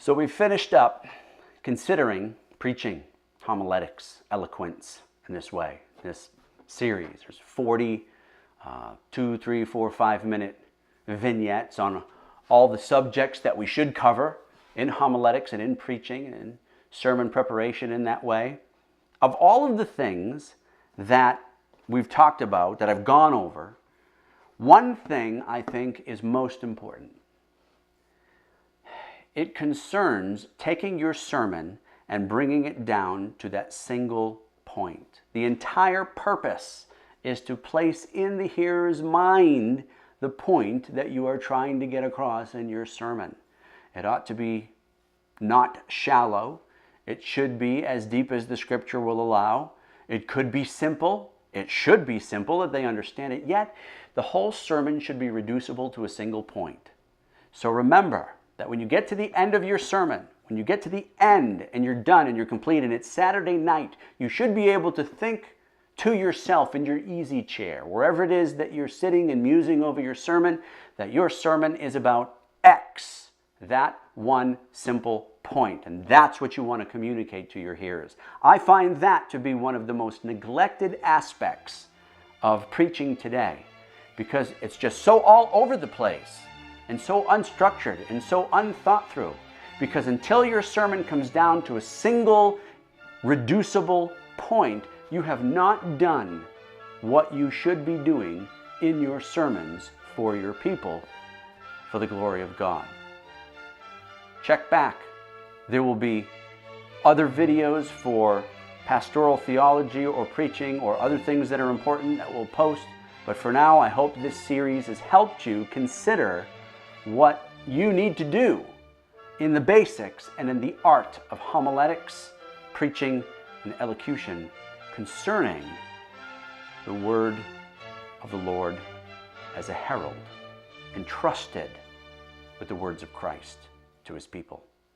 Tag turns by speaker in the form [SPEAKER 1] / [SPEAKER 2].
[SPEAKER 1] So we finished up considering preaching, homiletics, eloquence in this way, this series. There's 40 2, 3, 4, 5-minute vignettes on all the subjects that we should cover in homiletics and in preaching and in sermon preparation in that way. Of all of the things that we've talked about, that I've gone over, one thing I think is most important. It concerns taking your sermon and bringing it down to that single point. The entire purpose is to place in the hearer's mind the point that you are trying to get across in your sermon. It ought to be not shallow. It should be as deep as the Scripture will allow. It could be simple. It should be simple that they understand it. Yet, the whole sermon should be reducible to a single point. So remember that when you get to the end of your sermon, when you get to the end and you're done and you're complete and it's Saturday night, you should be able to think to yourself in your easy chair, wherever it is that you're sitting and musing over your sermon, that your sermon is about X, that one simple point. And that's what you want to communicate to your hearers. I find that to be one of the most neglected aspects of preaching today, because it's just so all over the place and so unstructured and so unthought through. Because until your sermon comes down to a single reducible point, you have not done what you should be doing in your sermons for your people, for the glory of God. Check back. There will be other videos for pastoral theology or preaching or other things that are important that we'll post. But for now, I hope this series has helped you consider what you need to do in the basics and in the art of homiletics, preaching, and elocution concerning the word of the Lord as a herald, entrusted with the words of Christ to his people.